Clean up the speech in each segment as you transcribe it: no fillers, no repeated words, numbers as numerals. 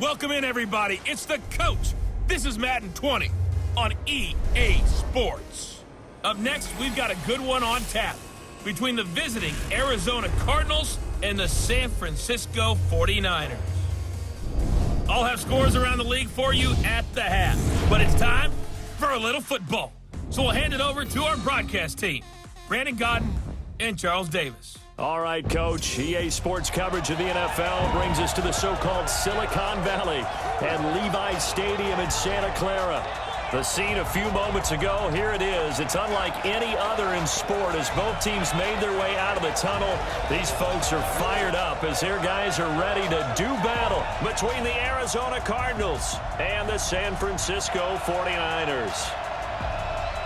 Welcome in, everybody. It's the coach. This is Madden 20 on EA Sports. Up next, we've got a good one on tap between the visiting Arizona Cardinals and the San Francisco 49ers. I'll have scores around the league for you at the half, but it's time for a little football. So we'll hand it over to our broadcast team, Brandon Godden and Charles Davis. All right, Coach. EA Sports coverage of the NFL brings us to the so-called Silicon Valley and Levi Stadium in Santa Clara. The scene a few moments ago, here it is. It's unlike any other in sport as both teams made their way out of the tunnel. These folks are fired up as their guys are ready to do battle between the Arizona Cardinals and the San Francisco 49ers.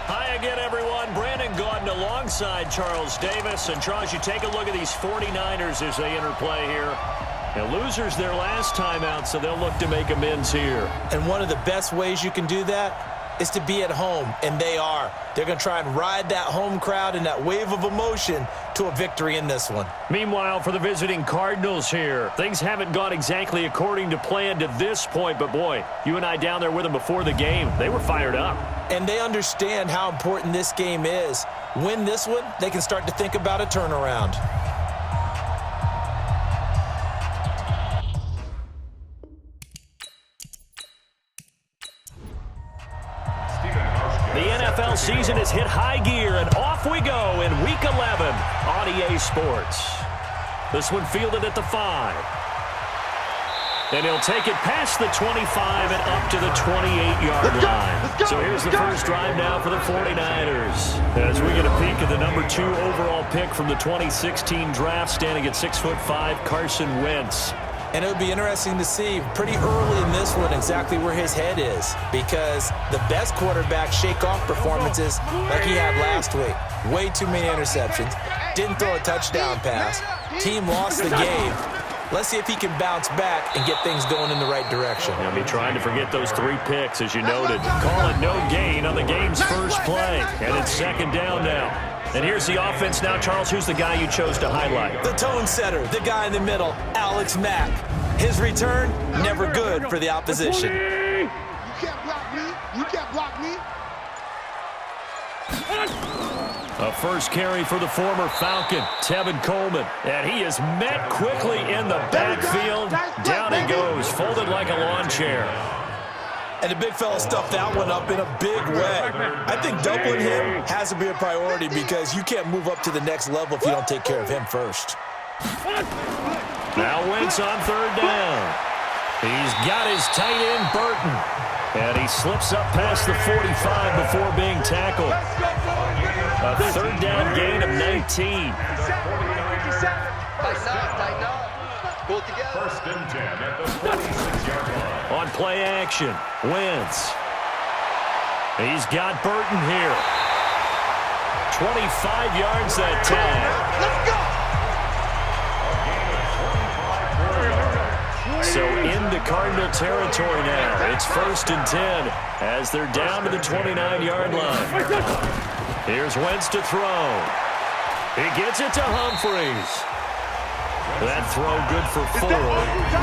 Hi again, everyone. Brandon Godden alongside Charles Davis. And, Charles, you take a look at these 49ers as they interplay here. And losers their last time out, so they'll look to make amends here. And one of the best ways you can do that is to be at home, and they are. They're going to try and ride that home crowd and that wave of emotion to a victory in this one. Meanwhile, for the visiting Cardinals here, things haven't gone exactly according to plan to this point, but boy, you and I down there with them before the game, they were fired up. And they understand how important this game is. Win this one, they can start to think about a turnaround. The NFL season has hit high gear, and off we go in Week 11 on EA Sports. This one fielded at the 5. And he'll take it past the 25 and up to the 28-yard line. So here's the first drive now for the 49ers. As we get a peek at the number 2 overall pick from the 2016 draft, standing at 6'5", Carson Wentz. And it would be interesting to see pretty early in this one exactly where his head is, because the best quarterback shake-off performances like he had last week. Way too many interceptions. Didn't throw a touchdown pass. Team lost the game. Let's see if he can bounce back and get things going in the right direction. I'll be trying to forget those 3 picks, as you noted. Call it no gain on the game's first play. And it's second down now. And here's the offense now. Charles, who's the guy you chose to highlight? The tone setter, the guy in the middle, Alex Mack. His return, never good for the opposition. You can't block me. You can't block me. A first carry for the former Falcon, Tevin Coleman. And he is met quickly in the backfield. Down he goes, folded like a lawn chair. And the big fella stuffed that one up in a big way. I think doubling him has to be a priority because you can't move up to the next level if you don't take care of him first. Now Wentz on third down. He's got his tight end, Burton. And he slips up past the 45 before being tackled. A third down gain of 19. Tighten up. Pull together. First and 10 at the 46-yard line. On play action, Wentz. He's got Burton here. 25 yards that time. Let's go. So into Cardinal territory now. It's first and 10 as they're down to the 29-yard line. Here's Wentz to throw. He gets it to Humphries. That throw good for 4.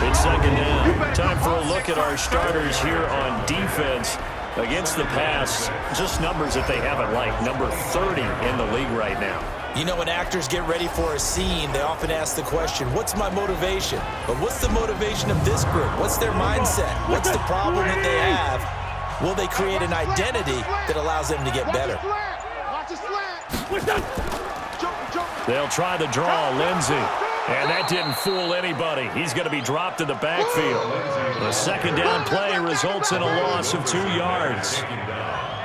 It's second down. Time for a look at our starters here on defense. Against the pass, just numbers that they haven't liked. Number 30 in the league right now. You know, when actors get ready for a scene, they often ask the question, what's my motivation? But what's the motivation of this group? What's their mindset? What's the problem that they have? Will they create an identity that allows them to get better? They'll try to draw Lindsey. And that didn't fool anybody. He's going to be dropped in the backfield. The second down play results in a loss of 2 yards.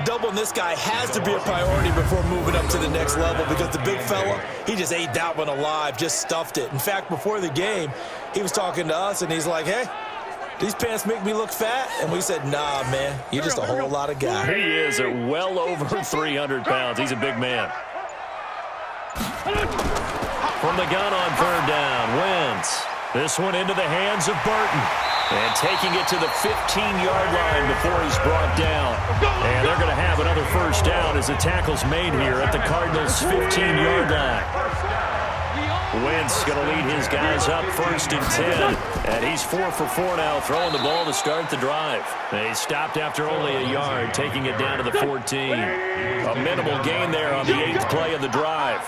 Doubling this guy has to be a priority before moving up to the next level because the big fella, he just ate that one alive, just stuffed it. In fact, before the game, he was talking to us, and he's like, hey, these pants make me look fat? And we said, nah, man, you're just a whole lot of guy. He is at well over 300 pounds. He's a big man. From the gun on third down, Wentz. This one into the hands of Burton. And taking it to the 15-yard line before he's brought down. And they're going to have another first down as the tackle's made here at the Cardinals' 15-yard line. Wentz going to lead his guys up 1st and 10. And he's 4 for 4 now, throwing the ball to start the drive. He stopped after only a yard, taking it down to the 14. A minimal gain there on the 8th play of the drive.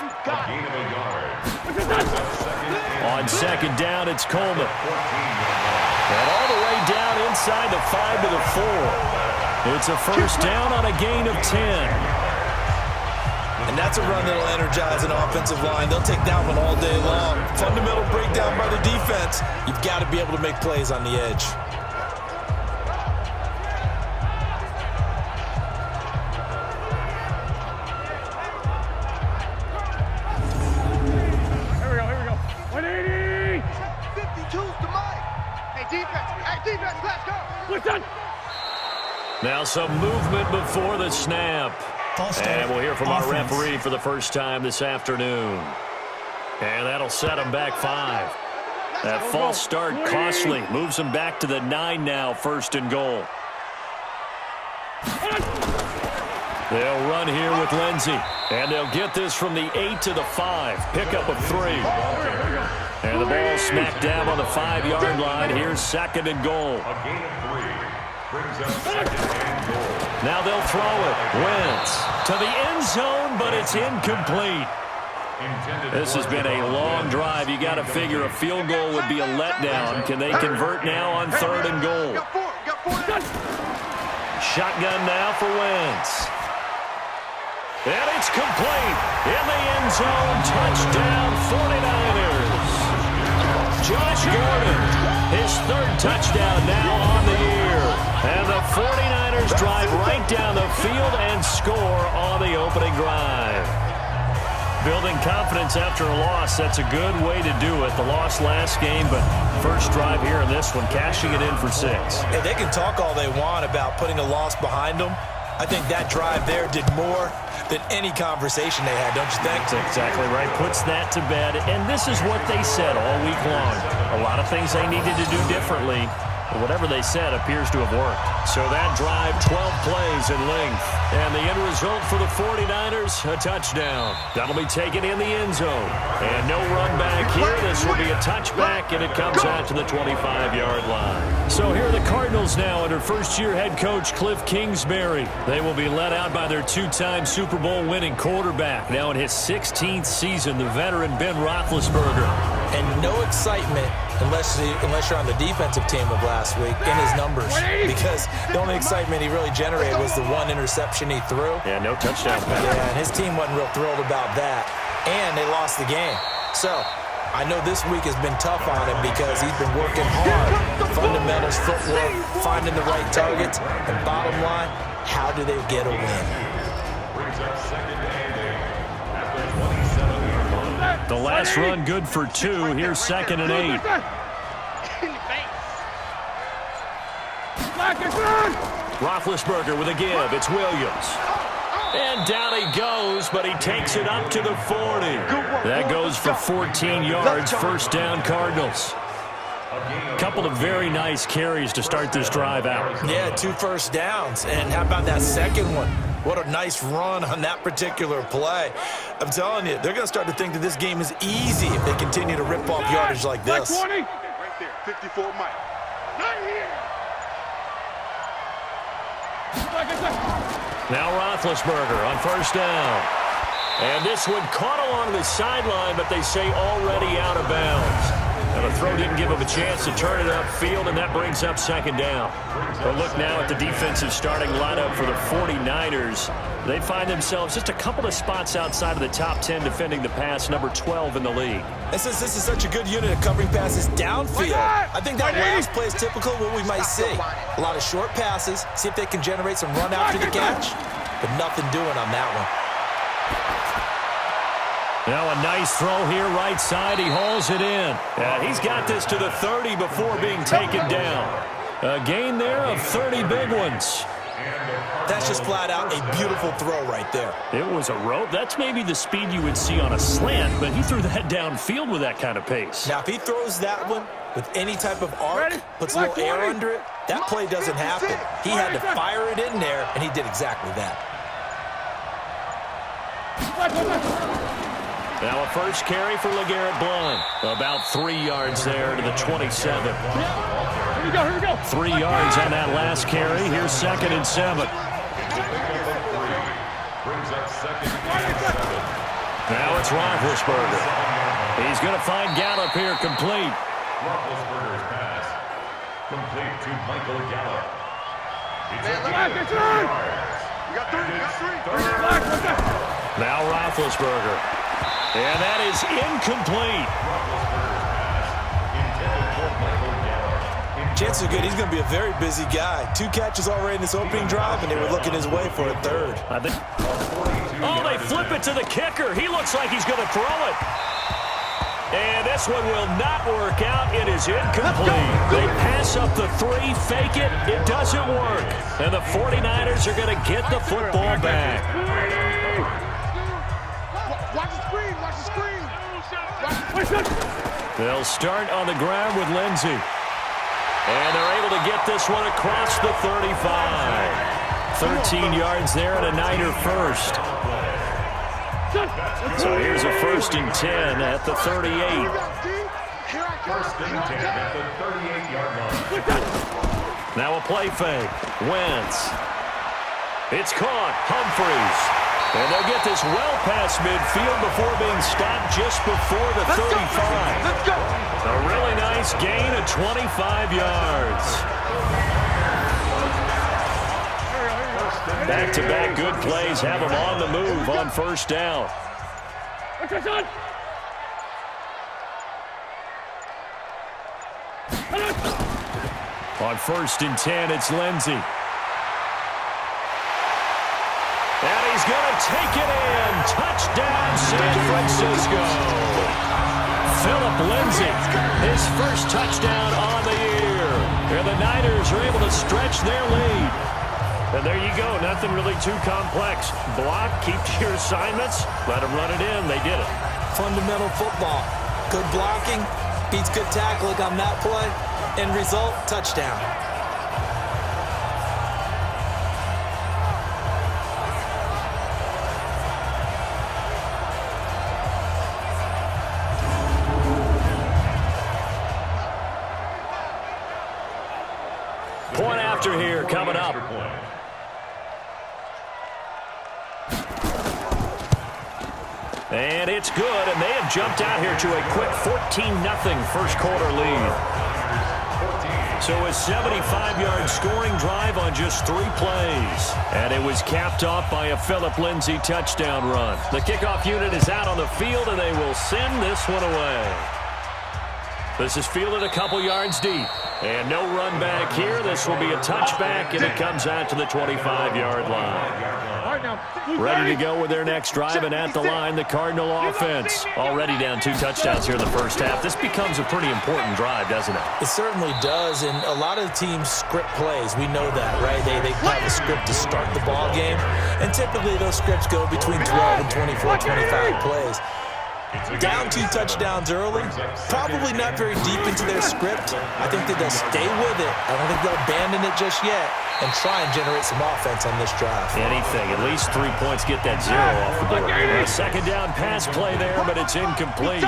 On 2nd down, it's Coleman. And all the way down inside the 5 to the 4. It's a 1st down on a gain of 10. And that's a run that'll energize an offensive line. They'll take that one all day long. Fundamental breakdown by the defense. You've got to be able to make plays on the edge. Here we go. 180! 52's the mic. Hey, defense, let's go. Listen! Now some movement before the snap. And we'll hear from our referee for the first time this afternoon. And that'll set them back 5. That false start costly. Moves them back to the 9 now, 1st and goal. They'll run here with Lindsey. And they'll get this from the 8 to the 5. Pickup of 3. And the ball smacked down on the 5-yard line. Here's 2nd and goal. A gain of 3. Brings up 2nd and goal. Now they'll throw it. Wentz to the end zone, but it's incomplete. This has been a long drive. You got to figure a field goal would be a letdown. Can they convert now on 3rd and goal? Shotgun now for Wentz. And it's complete. In the end zone, touchdown 49ers. Josh Gordon, his 3rd touchdown now on the year. And the 49ers drive right down the field and score on the opening drive. Building confidence after a loss, that's a good way to do it. The loss last game, but first drive here in this one, cashing it in for 6. Hey, they can talk all they want about putting a loss behind them. I think that drive there did more than any conversation they had, don't you think? That's exactly right. Puts that to bed. And this is what they said all week long. A lot of things they needed to do differently. But whatever they said appears to have worked. So that drive, 12 plays in length. And the end result for the 49ers, a touchdown. That'll be taken in the end zone. And no run back here. This will be a touchback, and it comes out to the 25-yard line. So here are the Cardinals now under first-year head coach Cliff Kingsbury. They will be led out by their 2-time Super Bowl winning quarterback. Now in his 16th season, the veteran Ben Roethlisberger. And no excitement unless you're on the defensive team of last week in his numbers. Because the only excitement he really generated was the 1 interception he threw. Yeah, no touchdown pass. Yeah, and his team wasn't real thrilled about that. And they lost the game. So I know this week has been tough on him because he's been working hard. Fundamentals, footwork, finding the right targets. And bottom line, how do they get a win? Brings up 2nd and 8. After 27 yards. The last run good for 2. Here's 2nd and 8. Roethlisberger with a give. It's Williams. And down he goes, but he takes it up to the 40. That goes for 14 yards. 1st down, Cardinals. Couple of very nice carries to start this drive out. Yeah, 2 first downs. And how about that second one? What a nice run on that particular play. I'm telling you, they're going to start to think that this game is easy if they continue to rip off yardage like this. Right there, 54 Mike. Now Roethlisberger on 1st down. And this one caught along the sideline, but they say already out of bounds. And the throw didn't give him a chance to turn it upfield, and that brings up 2nd down. But look now at the defensive starting lineup for the 49ers. They find themselves just a couple of spots outside of the top 10 defending the pass, number 12 in the league. And since this is such a good unit of covering passes downfield, I think that last play is typical of what we might see. A lot of short passes, see if they can generate some run after the catch, but nothing doing on that one. Now a nice throw here right side. He hauls it in. He's got this to the 30 before being taken down. A gain there of 30 big ones. That's just flat out a beautiful throw right there. It was a rope. That's maybe the speed you would see on a slant, but he threw that downfield with that kind of pace. Now, if he throws that one with any type of arc, puts a little air under it, that play doesn't happen. He had to fire it in there, and he did exactly that. Now a first carry for LeGarrette Blount. About 3 yards there to the 27. Here we go, here we go. 3 yards on that last carry. Here's 2nd and 7. Brings up 2nd and 7. Now it's Roethlisberger. He's going to find Gallup here complete. Roethlisberger's pass. Complete to Michael Gallup. It's a Black, it's on. You got three. Black, what's that? Now Roethlisberger. And that is incomplete. Roethlisberger's pass. Intended for Michael Gallup. Chances are good he's going to be a very busy guy. 2 catches already in this opening drive, and they were looking his way for a 3rd. I think. Oh, they flip it to the kicker. He looks like he's going to throw it. And this one will not work out. It is incomplete. They pass up the 3, fake it. It doesn't work. And the 49ers are going to get the football back. Watch the screen. Watch the screen. They'll start on the ground with Lindsey. And they're able to get this one across the 35. 13 yards there and a Niner first. So here's a 1st and 10 at the 38. 1st and 10 at the 38-yard line. Now a play fake. Wentz. It's caught. Humphreys. And they'll get this well past midfield before being stopped just before the 35. Let's go. A really nice gain of 25 yards. Back-to-back good plays have them on the move on 1st down. What's that, son? On 1st and 10, it's Lindsey. And he's going to take it in. Touchdown, San Francisco. Philip Lindsey, his first touchdown on the year. And the Niners are able to stretch their lead. And there you go. Nothing really too complex. Block, keep to your assignments, let them run it in. They did it. Fundamental football. Good blocking beats good tackling on that play. End result, touchdown. Point after here coming up. And it's good, and they have jumped out here to a quick 14-0 first quarter lead. So a 75-yard scoring drive on just 3 plays. And it was capped off by a Philip Lindsey touchdown run. The kickoff unit is out on the field, and they will send this one away. This is fielded a couple yards deep. And no run back here. This will be a touchback, and it comes out to the 25-yard line. Ready to go with their next drive, and at the line, the Cardinal offense. Already down 2 touchdowns here in the first half. This becomes a pretty important drive, doesn't it? It certainly does, and a lot of teams script plays. We know that, right? They have a script to start the ball game, and typically those scripts go between 12 and 24, 25 plays. Down 2 touchdowns early, probably not very deep into their script. I think that they'll stay with it. I don't think they'll abandon it just yet and try and generate some offense on this drive. Anything, at least 3 points, get that 0 off the board. A 2nd down pass play there, but it's incomplete.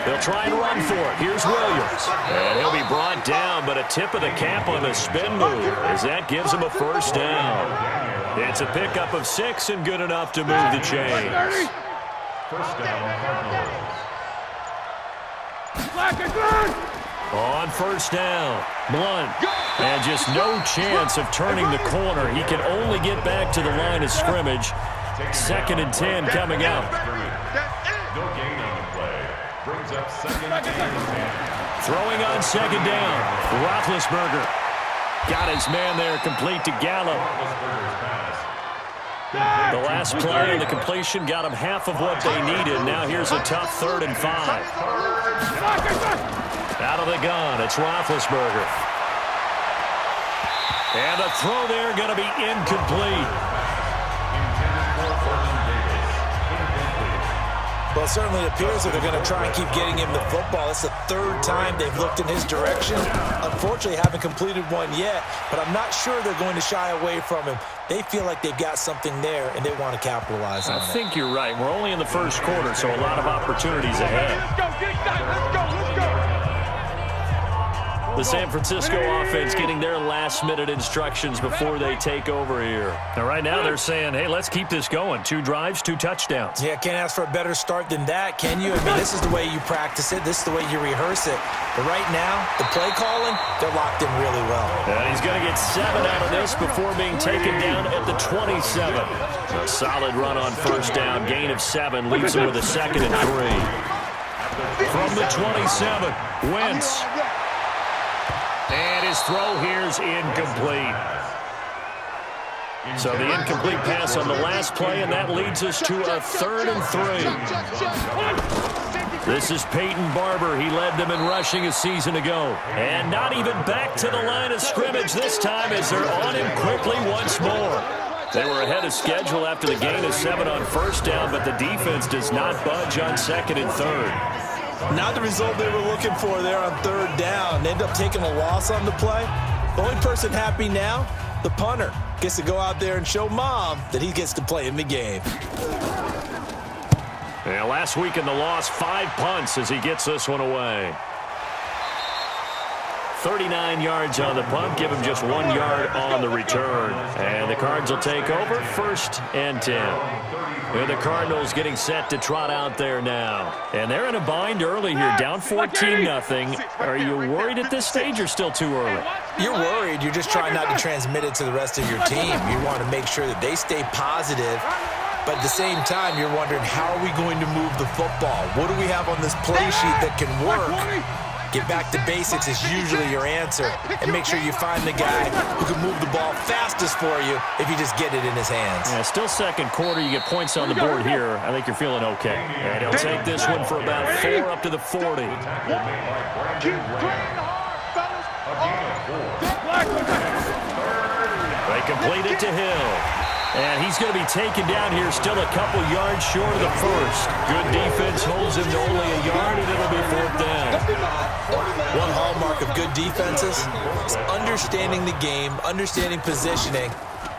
They'll try and run for it. Here's Williams. And he'll be brought down, but a tip of the cap on the spin move as that gives him a 1st down. It's a pickup of 6 and good enough to move the chains. 1st down, Cardinals. On 1st down, Blount. And just no chance of turning the corner. He can only get back to the line of scrimmage. 2nd and 10 coming up. No gain on the play. Brings up 2nd and 10. Throwing on 2nd down, Roethlisberger. Got his man there, complete to Gallup. The last play and the completion got them half of what they needed. Now here's a tough 3rd and 5. Out of the gun, it's Roethlisberger. And the throw there going to be incomplete. Well, it certainly appears that they're going to try and keep getting him the football. It's the third time they've looked in his direction. Unfortunately, haven't completed one yet, but I'm not sure they're going to shy away from him. They feel like they've got something there, and they want to capitalize on it. I think you're right. We're only in the first quarter, so a lot of opportunities ahead. Let's go, get it done. Let's go, let's go. The San Francisco offense getting their last-minute instructions before they take over here. Now, right now, they're saying, hey, let's keep this going. 2 drives, 2 touchdowns. Yeah, can't ask for a better start than that, can you? I mean, this is the way you practice it. This is the way you rehearse it. But right now, the play calling, they're locked in really well. And he's going to get 7 out of this before being taken down at the 27. A solid run on first down. Gain of 7 leaves him with a 2nd and 3. From the 27, Wentz. And his throw here is incomplete. So the incomplete pass on the last play, and that leads us to a 3rd and 3. This is Peyton Barber. He led them in rushing a season ago. And not even back to the line of scrimmage this time as they're on him quickly once more. They were ahead of schedule after the gain of 7 on first down, but the defense does not budge on 2nd and 3rd. Not the result they were looking for there on 3rd down. They end up taking a loss on the play. The only person happy now, the punter, gets to go out there and show Mom that he gets to play in the game. Yeah, last week in the loss, 5 punts as he gets this one away. 39 yards on the punt, give him just 1 yard on the return. And the Cards will take over, 1st and 10. And the Cardinals getting set to trot out there now. And they're in a bind early here, down 14-0. Are you worried at this stage or still too early? You're worried. You're just trying not to transmit it to the rest of your team. You want to make sure that they stay positive. But at the same time, you're wondering, how are we going to move the football? What do we have on this play sheet that can work? Get back to basics is usually your answer. And make sure you find the guy who can move the ball fastest for you if you just get it in his hands. Yeah, still 2nd quarter. You get points on the board here. I think you're feeling okay. And he'll take this one for about 4 up to the 40. They complete it to Hill. And he's going to be taken down here, still a couple yards short of the 1st. Good defense holds him to only a yard, and it'll be 4th down. One hallmark of good defenses is understanding the game, understanding positioning,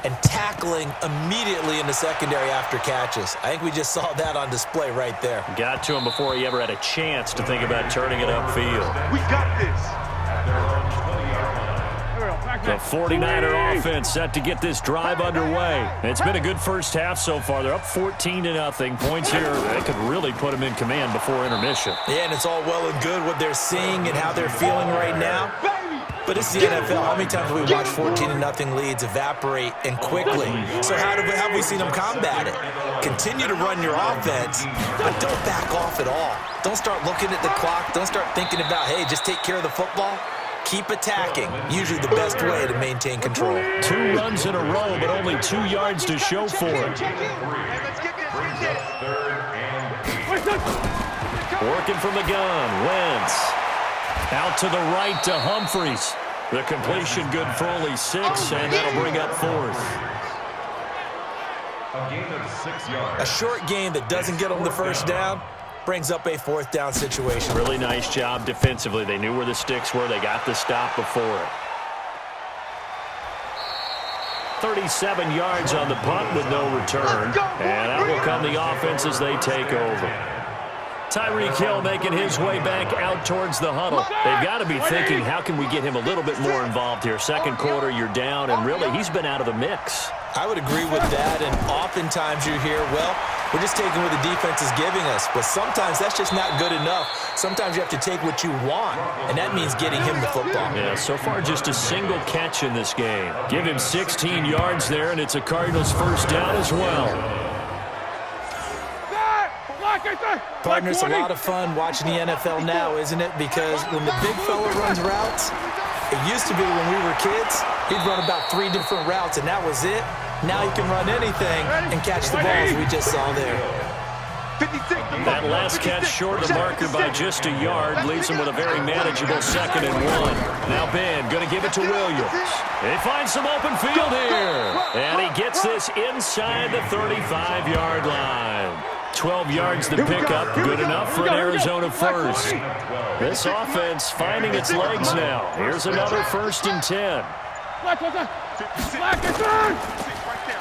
and tackling immediately in the secondary after catches. I think we just saw that on display right there. Got to him before he ever had a chance to think about turning it upfield. We got this. The 49er offense set to get this drive underway. It's been a good first half so far. They're up 14-0. Points here, they could really put them in command before intermission. Yeah, and it's all well and good what they're seeing and how they're feeling right now. But it's the NFL. How many times have we watched 14-0 leads evaporate and quickly? So how have we seen them combat it? Continue to run your offense, but don't back off at all. Don't start looking at the clock. Don't start thinking about, hey, just take care of the football. Keep attacking. Usually the best way to maintain control. 2 runs in a row, but only 2 yards to show for it. Working from the gun, Wentz. Out to the right to Humphries. The completion good for only 6, and that'll bring up 4th. A gain of 6 yards. A short game that doesn't get them the first down brings up a 4th down situation. Really nice job defensively. They knew where the sticks were. They got the stop before it. 37 yards on the punt with no return. And out will come the offense as they take over. Tyreek Hill making his way back out towards the huddle. They've got to be thinking, how can we get him a little bit more involved here? 2nd quarter, you're down, and really, he's been out of the mix. I would agree with that, and oftentimes you hear, well, we're just taking what the defense is giving us. But sometimes that's just not good enough. Sometimes you have to take what you want, and that means getting him the football. Yeah, so far just a single catch in this game. Give him 16 yards there, and it's a Cardinals first down as well. Partner, it's a lot of fun watching the NFL now, isn't it? Because when the big fella runs routes, it used to be when we were kids, he'd run about 3 different routes, and that was it. Now he can run anything and catch the balls we just saw there. That last catch short of the marker by just a yard leaves him with a very manageable 2nd and 1. Now Ben going to give it to Williams. He finds some open field here. And he gets this inside the 35-yard line. 12 yards to pick up, good enough for an Arizona first. This offense finding its legs now. Here's another 1st and 10.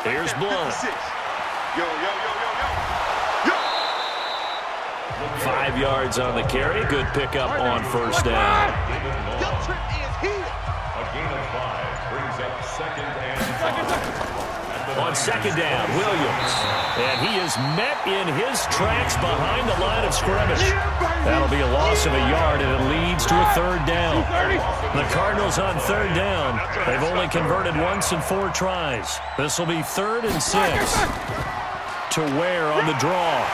Here's Blunt. 5 yards on the carry, good pickup on 1st down. A gain of 5 brings up 2nd and 5. On 2nd down, Williams. And he is met in his tracks behind the line of scrimmage. That'll be a loss of a yard, and it leads to a 3rd down. The Cardinals on 3rd down. They've only converted once in 4 tries. This will be 3rd and 6. To Ware on the draw.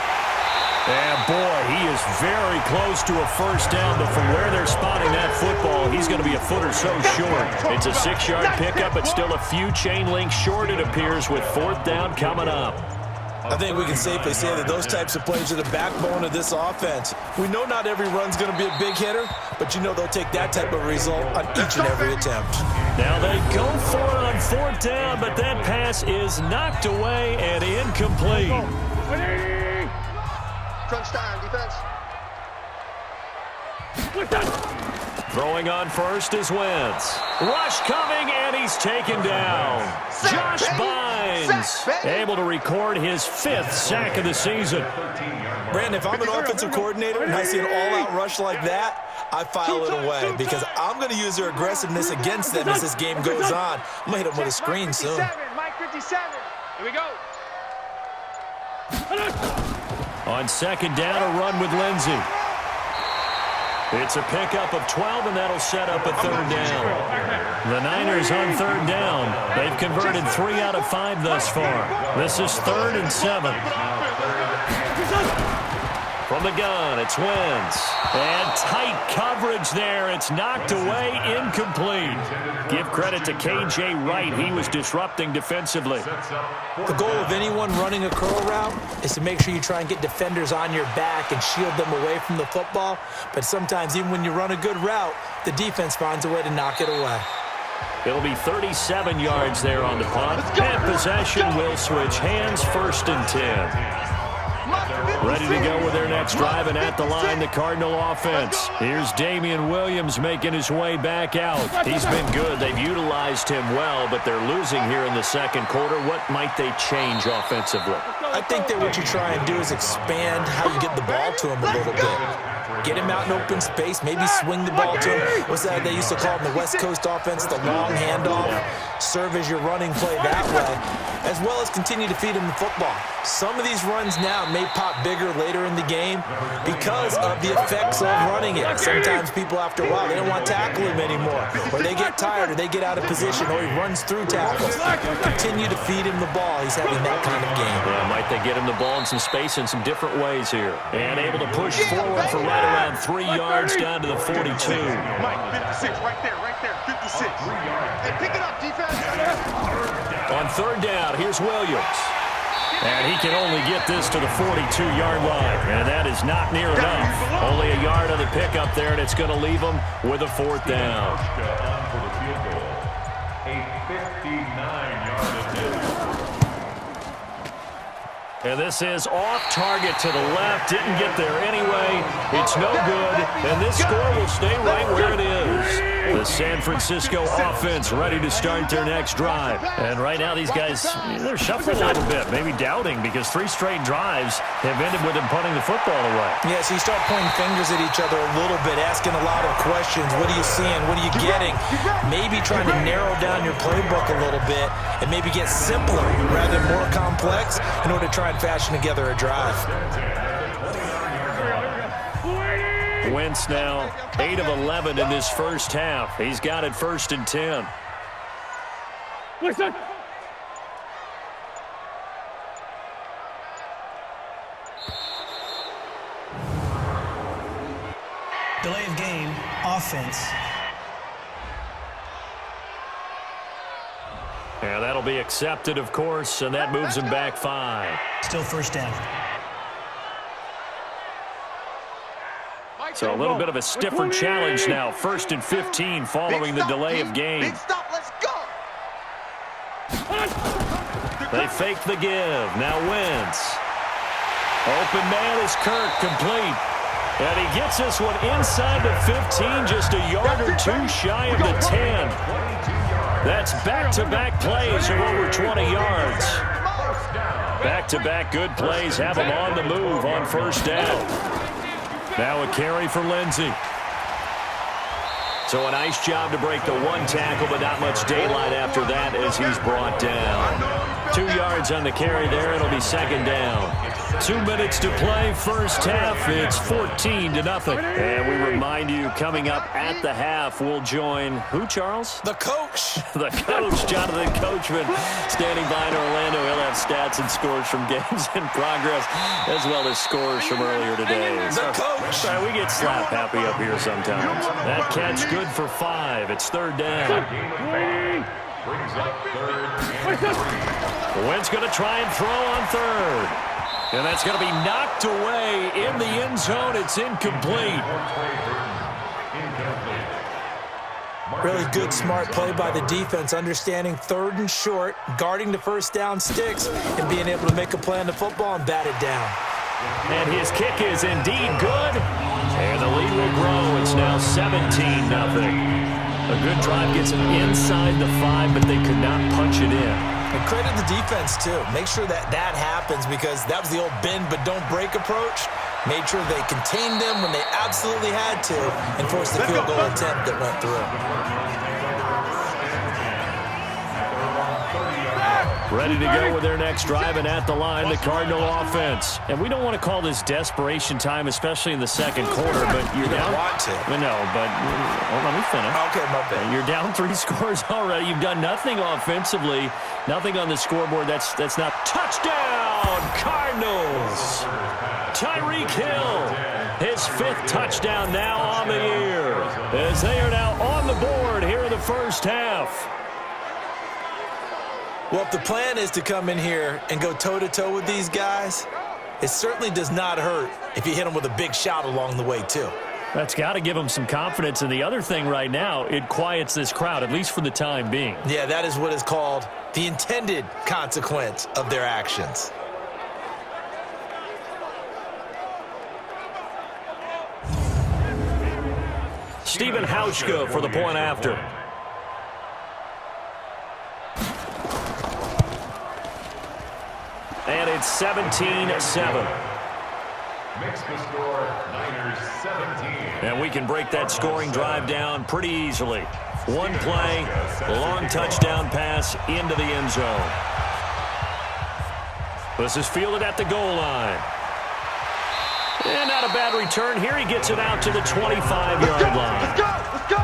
And boy, he is very close to a 1st down, but from where they're spotting that football, he's going to be a foot or so short. It's a 6-yard pickup, but still a few chain links short, it appears, with 4th down coming up. I think we can safely say that those types of plays are the backbone of this offense. We know not every run's going to be a big hitter, but you know they'll take that type of result on each and every attempt. Now they go for it on 4th down, but that pass is knocked away and incomplete. Crunch time, defense. Throwing on 1st is Wentz. Rush coming, and he's taken down. Josh Bynes able to record his 5th sack of the season. Brandon, if I'm an offensive coordinator and I see an all-out rush like that, I file it away because I'm going to use their aggressiveness against them as this game goes on. I'm going to hit them with a screen soon. Mike 57. Here we go. On 2nd down, a run with Lindsey. It's a pickup of 12, and that'll set up a 3rd down. The Niners on 3rd down. They've converted 3 out of 5 thus far. This is 3rd and 7. From the gun, it's Wentz. And tight coverage there. It's knocked away, incomplete. Give credit to K.J. Wright. He was disrupting defensively. The goal of anyone running a curl route is to make sure you try and get defenders on your back and shield them away from the football. But sometimes, even when you run a good route, the defense finds a way to knock it away. It'll be 37 yards there on the punt. And possession will switch hands, 1st and 10. Ready to go with their next drive, and at the line, the Cardinal offense. Here's Damian Williams making his way back out. He's been good. They've utilized him well, but they're losing here in the 2nd quarter. What might they change offensively? I think that what you try and do is expand how you get the ball to him a little bit. Get him out in open space, maybe swing the ball to him. What's that they used to call in the West Coast offense, the long handoff? Serve as your running play that way, as well as continue to feed him the football. Some of these runs now may pop bigger later in the game because of the effects of running it. Sometimes people, after a while, they don't want to tackle him anymore, or they get tired, or they get out of position, or he runs through tackles. Continue to feed him the ball. He's having that kind of game. Yeah, might they get him the ball in some space in some different ways here. And able to push forward for right around 3 yards down to the 42. Mike, 56, right there, 56. Hey, pick it up, defense. On 3rd down, here's Williams. And he can only get this to the 42-yard line. And that is not near enough. Only a yard on the pickup there, and it's going to leave him with a 4th down. For the field goal. A 59-yard attempt. And this is off target to the left. Didn't get there anyway. It's no good. And this score will stay right where it is. The San Francisco offense ready to start their next drive. And right now these guys, they're shuffling a little bit, maybe doubting, because 3 straight drives have ended with them punting the football away. Yeah, so you start pointing fingers at each other a little bit, asking a lot of questions. What are you seeing? What are you getting? Maybe trying to narrow down your playbook a little bit and maybe get simpler rather than more complex in order to try and fashion together a drive. Wentz now 8 of 11 in this first half. He's got it 1st and 10. Listen. Delay of game, offense. Yeah, that'll be accepted, of course, and that moves him back 5. Still 1st down. So a little bit of a stiffer challenge now. 1st and 15 following the delay of game. Big stop, let's go. They fake the give. Now Wentz. Open man is Kirk, complete. And he gets this one inside the 15, just a yard or two shy of the 10. That's back-to-back plays of over 20 yards. Back-to-back good plays have him on the move on first down. Now a carry for Lindsey. So a nice job to break the one tackle, but not much daylight after that as he's brought down. 2 yards on the carry there. It'll be second down. 2 minutes to play first half. It's 14-0. And we remind you, coming up at the half, we'll join who, Charles? The coach. The coach, Jonathan Coachman, standing by in Orlando. He'll have stats and scores from games in progress, as well as scores from earlier today. The coach. Sorry, we get slap happy up here sometimes. That catch good for 5. It's third down. Brings up third and 3. Wentz going to try and throw on third. And that's going to be knocked away in the end zone. It's incomplete. Really good, smart play by the defense, understanding third and short, guarding the first down sticks, and being able to make a play on the football and bat it down. And his kick is indeed good. And the lead will grow. It's now 17-0. A good drive gets him inside the 5, but they could not punch it in. And credit the defense, too. Make sure that happens, because that was the old bend but don't break approach. Made sure they contained them when they absolutely had to and forced the field goal attempt that went through. Ready to go with their next drive, and at the line, the Cardinal offense. And we don't want to call this desperation time, especially in the second quarter, but you're down. Want to. No, but let me finish. Okay, my bad. You're down 3 scores already. You've done nothing offensively, nothing on the scoreboard. That's not touchdown, Cardinals. Tyreek Hill, his 5th touchdown now on the year, as they are now on the board here in the first half. Well, if the plan is to come in here and go toe-to-toe with these guys, it certainly does not hurt if you hit them with a big shot along the way, too. That's got to give them some confidence. And the other thing right now, it quiets this crowd, at least for the time being. Yeah, that is what is called the intended consequence of their actions. Stephen Hauschka for the point after. And it's 17-7. Makes the score Niners 17. And we can break that scoring drive down pretty easily. One play, long touchdown pass into the end zone. This is fielded at the goal line. And not a bad return here. He gets it out to the 25-yard line. Let's go!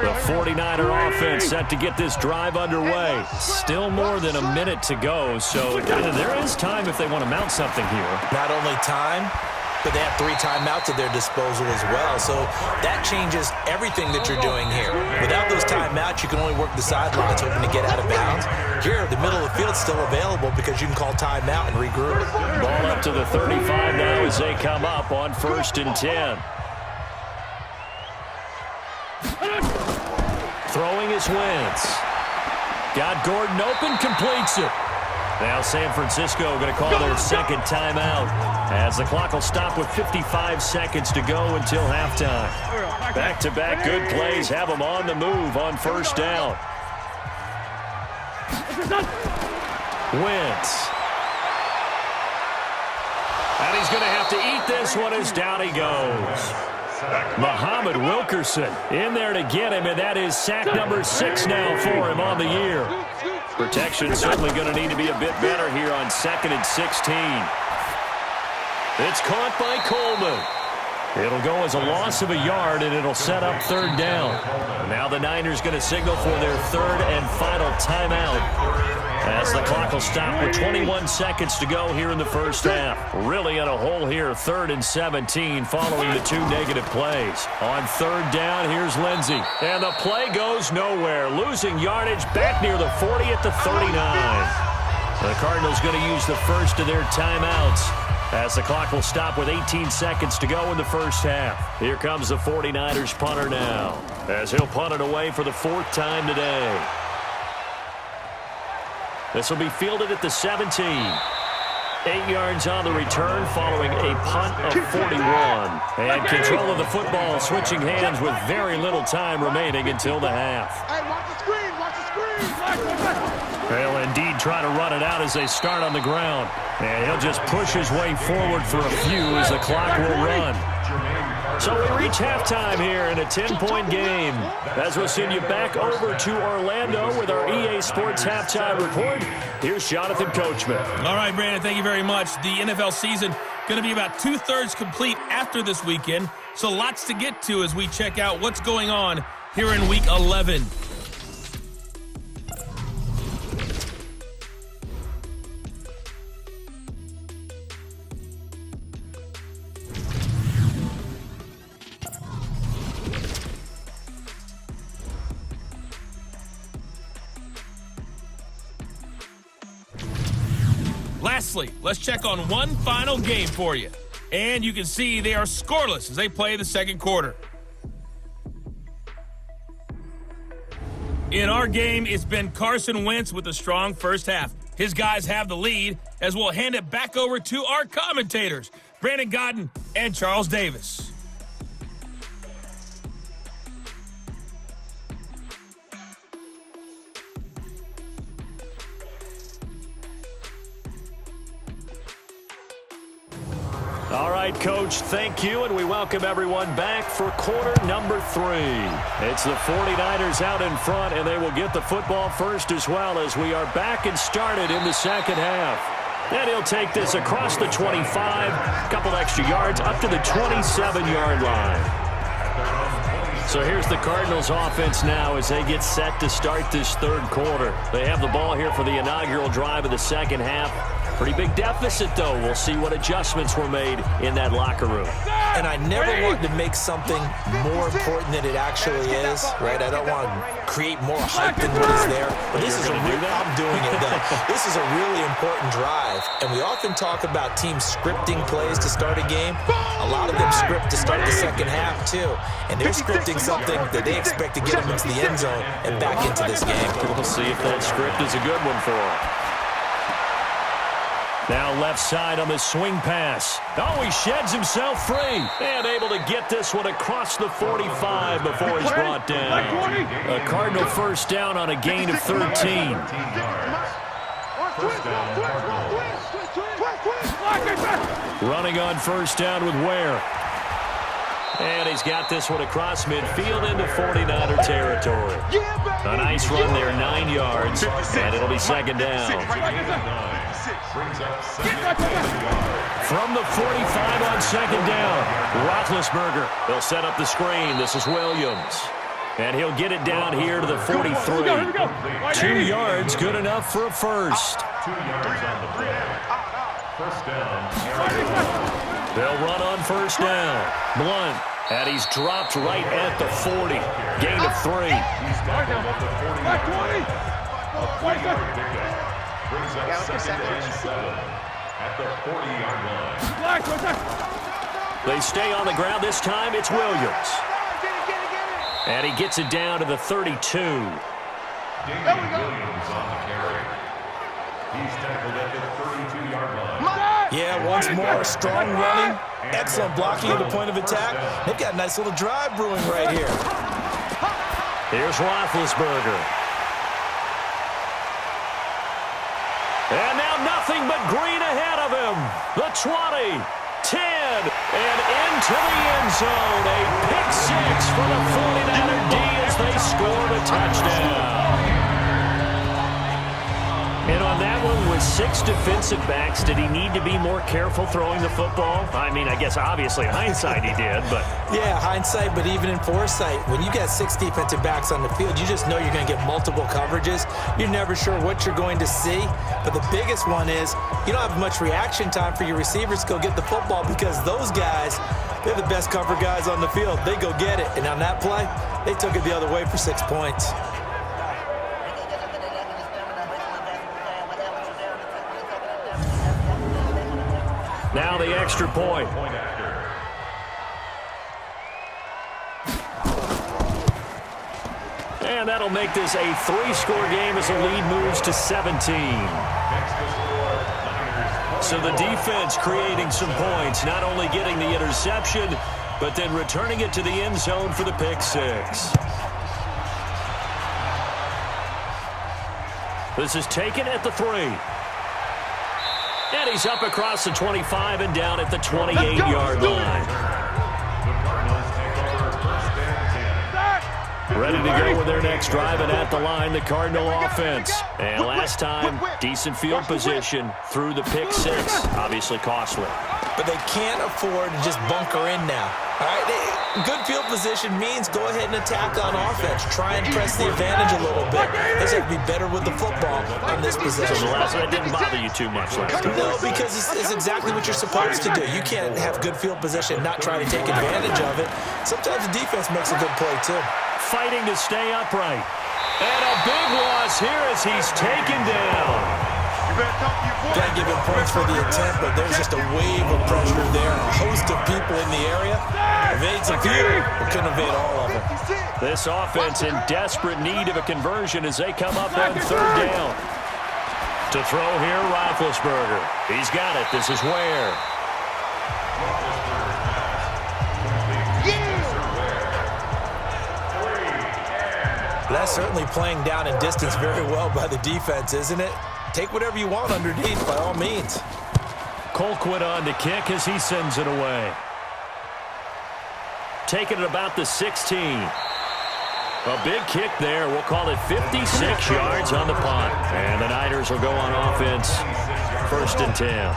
The 49er offense set to get this drive underway. Still more than a minute to go, so there is time if they want to mount something here. Not only time, but they have 3 timeouts at their disposal as well, so that changes everything that you're doing here. Without those timeouts, you can only work the sidelines hoping to get out of bounds. Here, the middle of the field's still available because you can call timeout and regroup. Ball up to the 35 now as they come up on 1st and 10. Throwing his Wentz. Got Gordon open, completes it. Now San Francisco going to call their second timeout as the clock will stop with 55 seconds to go until halftime. Back-to-back good plays have them on the move on first down. Wentz. And he's going to have to eat this one as down he goes. Muhammad Wilkerson in there to get him, and that is sack number 6 now for him on the year. Protection certainly going to need to be a bit better here on 2nd and 16. It's caught by Coleman. It'll go as a loss of a yard, and it'll set up 3rd down. Now the Niners going to signal for their 3rd and final timeout as the clock will stop with 21 seconds to go here in the first half. Really in a hole here, 3rd and 17 following the 2 negative plays. On 3rd down, here's Lindsey. And the play goes nowhere. Losing yardage back near the 40 at the 39. The Cardinals going to use the first of their timeouts as the clock will stop with 18 seconds to go in the first half. Here comes the 49ers punter now as he'll punt it away for the 4th time today. This will be fielded at the 17. 8 yards on the return following a punt of 41. And control of the football switching hands with very little time remaining until the half. Hey, watch the screen, watch the screen. They'll indeed try to run it out as they start on the ground. And he'll just push his way forward for a few as the clock will run. So we reach halftime here in a 10-point game. As we'll send you back over to Orlando with our EA Sports Halftime Report, here's Jonathan Coachman. All right, Brandon, thank you very much. The NFL season going to be about 2/3 complete after this weekend, so lots to get to as we check out what's going on here in Week 11. Lastly, let's check on one final game for you. And you can see they are scoreless as they play the second quarter. In our game, it's been Carson Wentz with a strong first half. His guys have the lead as we'll hand it back over to our commentators, Brandon Godden and Charles Davis. All right, Coach, thank you, and we welcome everyone back for quarter number 3. It's the 49ers out in front, and they will get the football first as well as we are back and started in the second half. And he'll take this across the 25, a couple extra yards, up to the 27-yard line. So here's the Cardinals offense now as they get set to start this third quarter. They have the ball here for the inaugural drive of the second half. Pretty big deficit, though. We'll see what adjustments were made in that locker room. And I never want to make something more important than it actually is, right? I don't want to create more hype than what is there. But this is I'm doing it, though. This is a really important drive. And we often talk about teams scripting plays to start a game. A lot of them script to start the second half, too. And they're scripting something that they expect to get them into the end zone and back into this game. We'll see if that script is a good one for them. Now left side on the swing pass. Oh, he sheds himself free. And able to get this one across the 45 before he's brought down. A Cardinal first down on a gain of 13. Running on first down with Ware. And he's got this one across midfield into 49er territory. A nice run there, 9 yards, and it'll be second down. From the 45 on second down, Roethlisberger. They'll set up the screen. This is Williams. And he'll get it down here to the 43. 2 yards, good enough for a first. 2 yards on the play. First down. They'll run on first down. Blunt. And he's dropped right at the 40. Gain of 3. He's got him at the 40-yard line. A 40-yard pickup. Brings up second and 7 at the 40-yard line. They stay on the ground. This time it's Williams. And he gets it down to the 32. Damien Williams on the carry. He's tackled at the 32-yard line. Yeah, once more, strong running, excellent blocking at the point of attack. They've got a nice little drive brewing right here. Here's Roethlisberger. And now nothing but green ahead of him. The 20, 10, and into the end zone. A pick six for the 49er D as they scored a touchdown. And on that one, with 6 defensive backs, did he need to be more careful throwing the football? I mean, I guess obviously in hindsight he did, but... Yeah, hindsight, but even in foresight, when you got 6 defensive backs on the field, you just know you're going to get multiple coverages. You're never sure what you're going to see. But the biggest one is you don't have much reaction time for your receivers to go get the football because those guys, they're the best cover guys on the field. They go get it. And on that play, they took it the other way for 6 points. Now the extra point. And that'll make this a 3-score game as the lead moves to 17. So the defense creating some points, not only getting the interception, but then returning it to the end zone for the pick six. This is taken at the 3. And he's up across the 25 and down at the 28-yard line. Ready to go with their next drive, and at the line, the Cardinal offense. And last time, decent field position through the pick six. Obviously costly. But they can't afford to just bunker in now. All right, good field position means go ahead and attack on offense. Try and press the advantage a little bit. They just have to be better with the football on this possession. So the last one didn't bother you too much last time. No, because it's exactly what you're supposed to do. You can't have good field position and not try to take advantage of it. Sometimes the defense makes a good play, too. Fighting to stay upright. And a big loss here as he's taken down. Got to give him points for the attempt, but there's just a wave of pressure there. A host of people in the area. Evades a few, but couldn't evade all of them. This offense in desperate need of a conversion as they come up on 3rd down. To throw here, Roethlisberger. He's got it. This is Ware. That's certainly playing down in distance very well by the defense, isn't it? Take whatever you want underneath, by all means. Colquitt on to kick as he sends it away. Taking it about the 16. A big kick there. We'll call it 56 yards on the punt. And the Niners will go on offense. 1st and 10.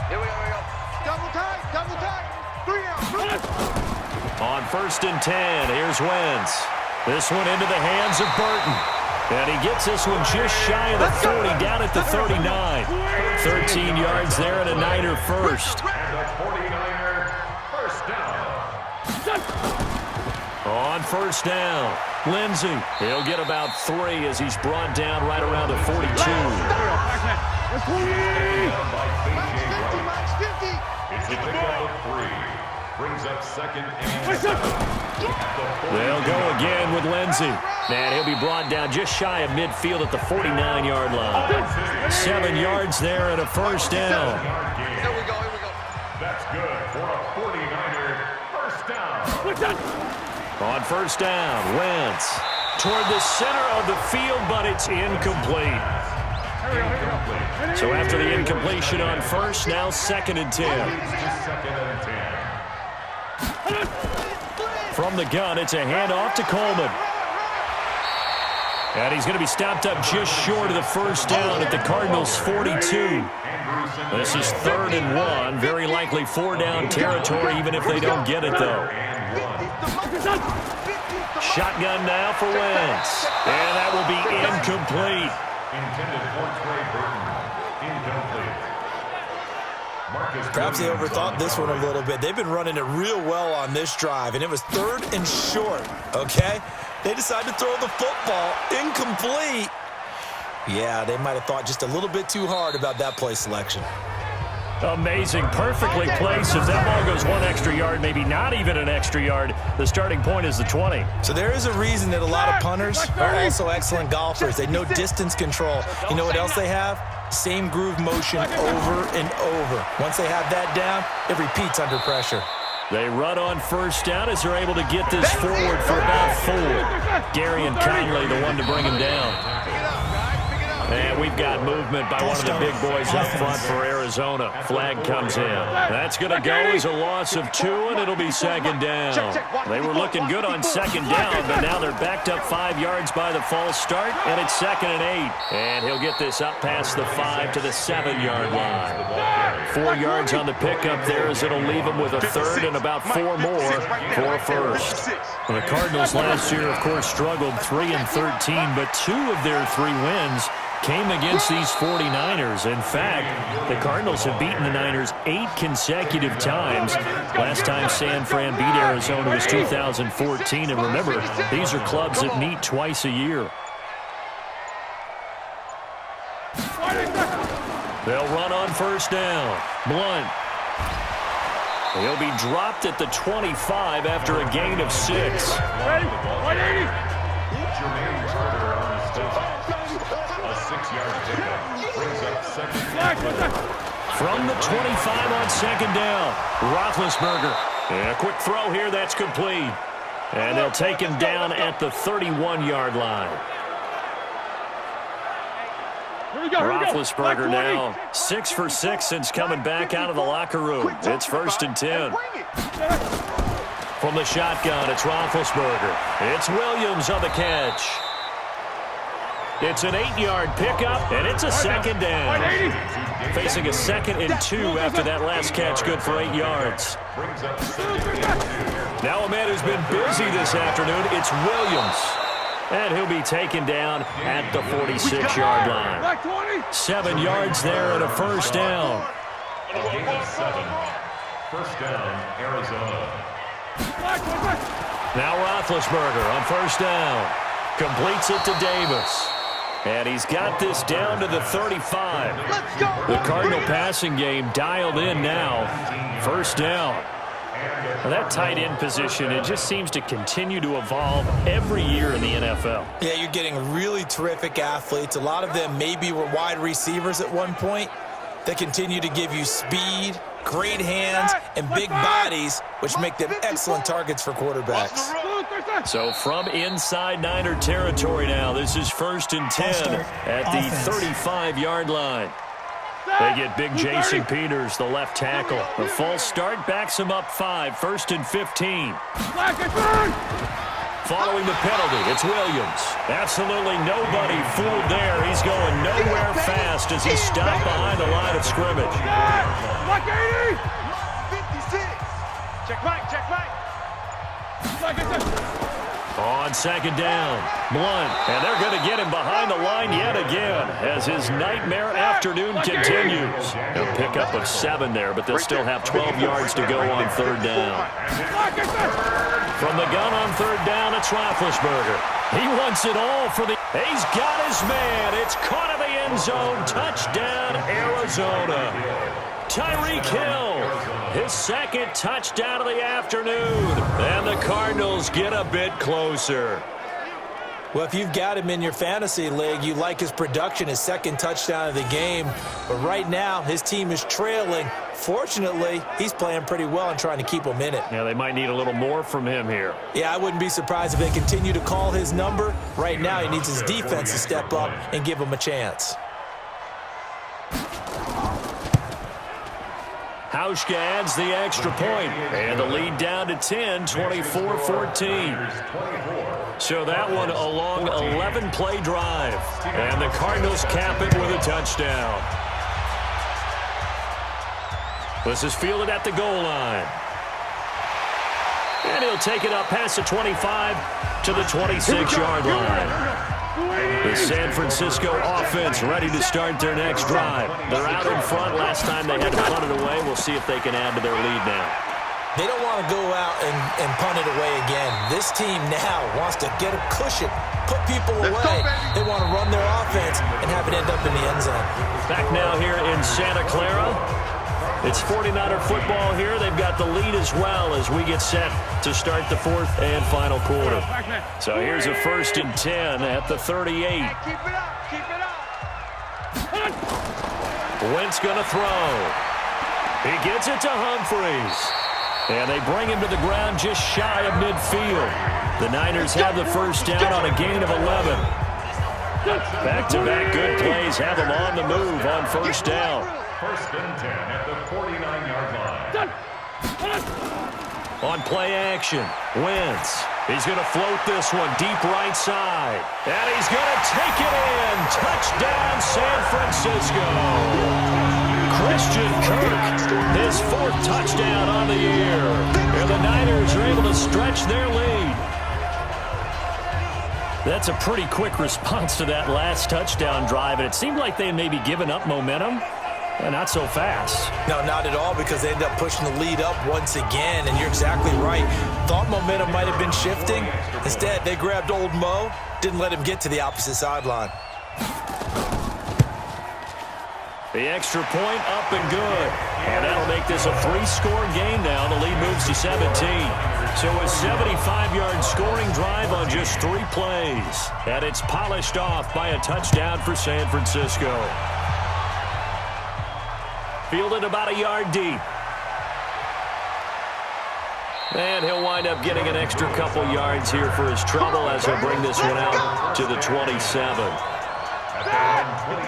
Here we go. Double tight. 3 out. On 1st and 10, here's Wentz. This one into the hands of Burton. And he gets this one just shy of the 40, down at the 39. 13 yards there and a Niner first. On 1st down, Lindsey. He'll get about 3 as he's brought down right around the 42. It's a pickup of 3. Brings up 2nd and 7. They'll go again with Lindsey. And he'll be brought down just shy of midfield at the 49-yard line. 7 yards there and a 1st down. Here we go. That's good for a 49er 1st down. On 1st down, Wentz toward the center of the field, but it's incomplete. So after the incompletion on 1st, now 2nd and 10. 2nd and 10. From the gun, it's a handoff to Coleman. And he's going to be stopped up just short of the 1st down at the Cardinals' 42. This is 3rd and 1. Very likely 4-down territory, even if they don't get it, though. Shotgun now for Wentz. And that will be incomplete. Intended for Trey Burton. Incomplete. Perhaps they overthought this one a little bit. They've been running it real well on this drive, and it was 3rd and short, okay? They decided to throw the football. Incomplete. Yeah, they might have thought just a little bit too hard about that play selection. Amazing. Perfectly placed. If that ball goes 1 extra yard, maybe not even an extra yard, the starting point is the 20. So there is a reason that a lot of punters are also excellent golfers. They know distance control. You know what else they have? Same groove motion over and over. Once they have that down, it repeats under pressure. They run on 1st down as they're able to get this forward for about 4. Gary and Conley, the one to bring him down. And we've got movement by one of the big boys up front for Arizona. Flag comes in. That's going to go as a loss of 2, and it'll be 2nd down. They were looking good on 2nd down, but now they're backed up 5 yards by the false start, and it's 2nd and 8. And he'll get this up past the 5 to the 7-yard line. 4 yards on the pickup there as it'll leave them with a 3rd and about 4 more for a 1st. Well, the Cardinals last year, of course, struggled 3-13, but 2 of their 3 wins came against these 49ers. In fact, the Cardinals have beaten the Niners 8 consecutive times. Last time San Fran beat Arizona was 2014. And remember, these are clubs that meet twice a year. They'll run on 1st down. Blunt. He'll be dropped at the 25 after a gain of 6. 6-yard pickup. Brings up second down. From the 25 on second down, Roethlisberger. And a quick throw here, that's complete. And they'll take him down at the 31-yard line. Roethlisberger now 6 for 6 since coming back out of the locker room. It's 1st and 10. From the shotgun, it's Roethlisberger. It's Williams on the catch. It's an 8-yard pickup, and it's a second down. Facing a 2nd and 2 after that last catch, good for 8 yards. Now a man who's been busy this afternoon, it's Williams. And he'll be taken down at the 46-yard line. 7 yards there and a first down. A gain of 7. First down, Arizona. Now Roethlisberger on first down. Completes it to Davis. And he's got this down to the 35. The Cardinal passing game dialed in now. First down. Well, that tight end position, it just seems to continue to evolve every year in the NFL. Yeah, you're getting really terrific athletes. A lot of them maybe were wide receivers at one point. They continue to give you speed, great hands, and big bodies, which make them excellent targets for quarterbacks. So from inside Niner territory now, this is 1st and 10 at the 35-yard line. They get big Jason Peters, the left tackle. The false start backs him up 5, 1st and 15. Following the penalty, it's Williams. Absolutely nobody fooled there. He's going nowhere fast as he's stopped behind the line of scrimmage. Black 80! 56! Check back, check back! On second down, Blunt, and they're going to get him behind the line yet again as his nightmare afternoon continues. A pickup of 7 there, but they'll still have 12 yards to go on third down. From the gun on third down, it's Roethlisberger. He wants it all for the... He's got his man. It's caught in the end zone. Touchdown, Arizona. Tyreek Hill, his 2nd touchdown of the afternoon. And the Cardinals get a bit closer. Well, if you've got him in your fantasy league, you like his production, his 2nd touchdown of the game. But right now, his team is trailing. Fortunately, he's playing pretty well and trying to keep them in it. Yeah, they might need a little more from him here. Yeah, I wouldn't be surprised if they continue to call his number. Right now, he needs his defense to step up and give him a chance. Hauschka adds the extra point, and the lead down to 10, 24-14. So that one a long 11-play drive, and the Cardinals cap it with a touchdown. This is fielded at the goal line. And he'll take it up past the 25 to the 26-yard line. The San Francisco offense ready to start their next drive. They're out in front. Last time they had to punt it away. We'll see if they can add to their lead now. They don't want to go out and punt it away again. This team now wants to get a cushion, put people away. They want to run their offense and have it end up in the end zone. Back now here in Santa Clara. It's 49er football here. They've got the lead as well as we get set to start the 4th and final quarter. So here's a 1st and 10 at the 38. Keep it up, keep it up. Wentz going to throw. He gets it to Humphries. And they bring him to the ground just shy of midfield. The Niners have the first down on a gain of 11. Back-to-back good plays have them on the move on first down. 1st and 10 at the 49-yard line. On play action, Wentz. He's going to float this one deep right side. And he's going to take it in. Touchdown, San Francisco. Christian Kirk, his 4th touchdown on the year. And the Niners are able to stretch their lead. That's a pretty quick response to that last touchdown drive, and it seemed like they had maybe given up momentum. Not so fast. No, not at all, because they end up pushing the lead up once again, and you're exactly right. Thought momentum might have been shifting. Instead, they grabbed old Mo, didn't let him get to the opposite sideline. The extra point up and good. And that'll make this a 3-score game now. The lead moves to 17. So a 75-yard scoring drive on just 3 plays. And it's polished off by a touchdown for San Francisco. Fielded about a yard deep. And he'll wind up getting an extra couple yards here for his trouble as he'll bring this one out to the 27.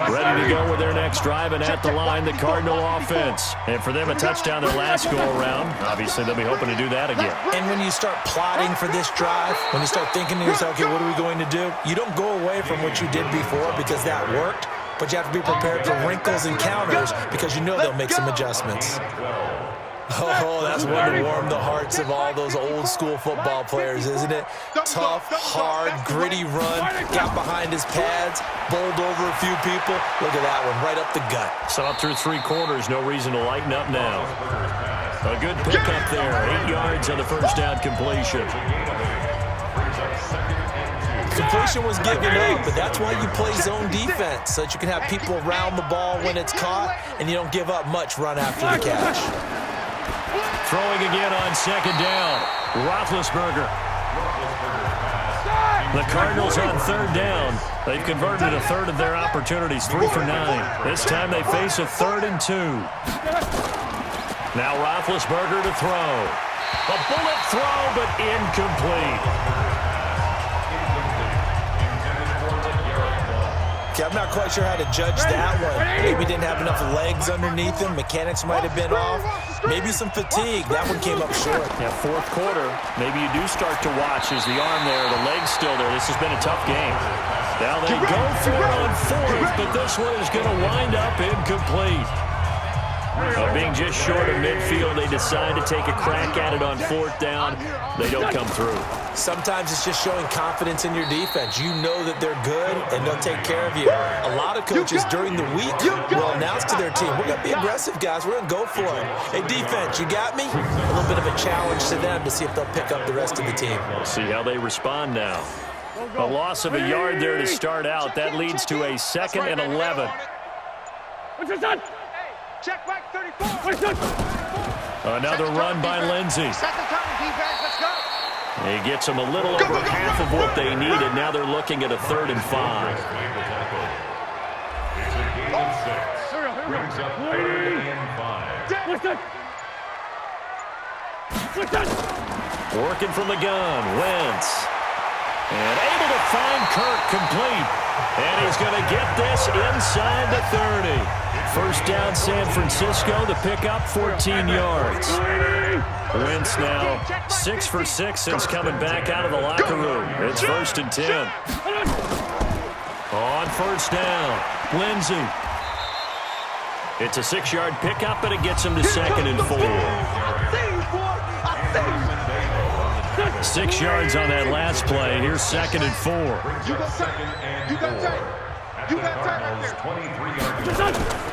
Ready to go with their next drive, and at the line, the Cardinal offense. And for them, a touchdown their last go-around. Obviously, they'll be hoping to do that again. And when you start plotting for this drive, when you start thinking to yourself, okay, what are we going to do? You don't go away from what you did before because that worked, but you have to be prepared for wrinkles and counters because you know they'll make some adjustments. Oh, that's one to warm the hearts of all those old-school football players, isn't it? Tough, hard, gritty run, got behind his pads, bowled over a few people. Look at that one, right up the gut. Saw through 3 quarters, no reason to lighten up now. A good pickup there, 8 yards on the first down completion. Completion was given up, but that's why you play zone defense, so that you can have people around the ball when it's caught, and you don't give up much run after the catch. Throwing again on second down. Roethlisberger. The Cardinals on third down. They've converted a third of their opportunities, 3 for 9. This time they face a 3rd and 2. Now Roethlisberger to throw. A bullet throw, but incomplete. Okay, I'm not quite sure how to judge that one. Maybe didn't have enough legs underneath him. Mechanics might have been off. Maybe some fatigue. That one came up short. Yeah, 4th quarter. Maybe you do start to watch as the arm there, the leg's still there. This has been a tough game. Now they go for it on 4th, but this one is going to wind up incomplete. Being just short of midfield, they decide to take a crack at it on 4th down. They don't come through. Sometimes it's just showing confidence in your defense. You know that they're good, and they'll take care of you. A lot of coaches during the week will announce to their team, we're going to be aggressive, guys. We're going to go for it. Hey, defense, you got me? A little bit of a challenge to them to see if they'll pick up the rest of the team. We'll see how they respond now. A loss of a yard there to start out. That leads to a 2nd and 11. What's this done? Check back 34. Another run by Lindsey. Second time defense, let's go. He gets them a little over half of what they needed. Now they're looking at a 3rd and 5. It's a gain of 6. Brings up 3rd and 5. What's that? What's that? Working from the gun, Wentz. And able to find Kirk complete. And he's going to get this inside the 30. First down, San Francisco. The pickup, 14 yards. Wentz now 6 for 6 since coming back out of the locker room. It's 1st and 10. On first down, Lindsey. It's a 6-yard pickup, and it gets him to 2nd and 4. 6 yards on that last play. Here's 2nd and 4. You got time. You got time right there.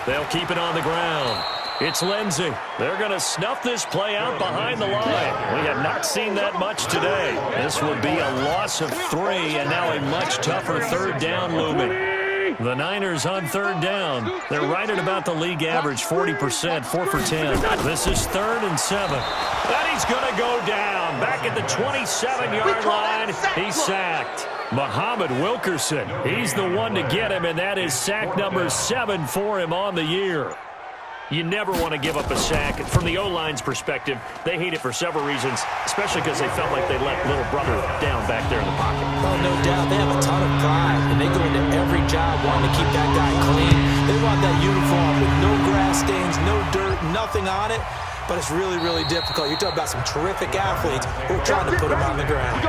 They'll keep it on the ground. It's Lindsey. They're going to snuff this play out behind the line. We have not seen that much today. This would be a loss of 3, and now a much tougher 3rd down looming. The Niners on 3rd down. They're right at about the league average, 40%, 4 for 10. This is 3rd and 7. And he's going to go down. Back at the 27-yard line, he's sacked. Muhammad Wilkerson, he's the one to get him, and that is sack number 7 for him on the year. You never want to give up a sack. From the O-line's perspective, they hate it for several reasons, especially because they felt like they let little brother down back there in the pocket. Oh, no doubt. They have a ton of pride, and they go into every job wanting to keep that guy clean. They want that uniform with no grass stains, no dirt, nothing on it, but it's really, really difficult. You're talking about some terrific athletes who are trying to put him on the ground.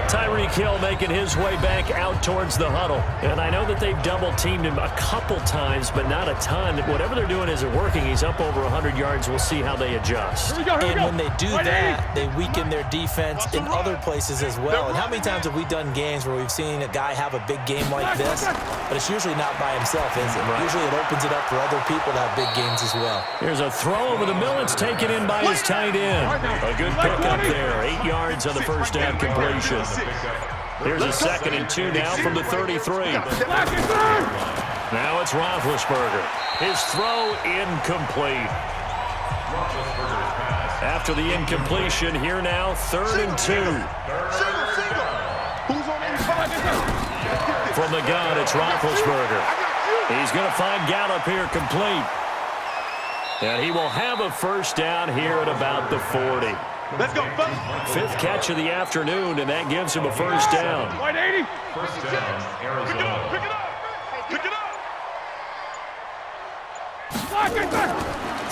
Tyreek Hill making his way back out towards the huddle. And I know that they've double-teamed him a couple times, but not a ton. Whatever they're doing isn't working. He's up over 100 yards. We'll see how they adjust. And when they do that, they weaken their defense in other places as well. And how many times have we done games where we've seen a guy have a big game like this, but it's usually not by himself, is it? Right. Usually it opens it up for other people to have big games as well. Here's a throw over the middle. It's taken in by his tight end. A good pickup there. 8 yards on the first down completion. Here's a 2nd and 2 now from the 33. Now it's Roethlisberger. His throw incomplete. After the incompletion, here now, 3rd and 2. From the gun, it's Roethlisberger. He's going to find Gallup here complete. And he will have a first down here at about the 40. Let's go, 5th catch of the afternoon, and that gives him a first down. First down, Arizona. Pick it up. Pick it up.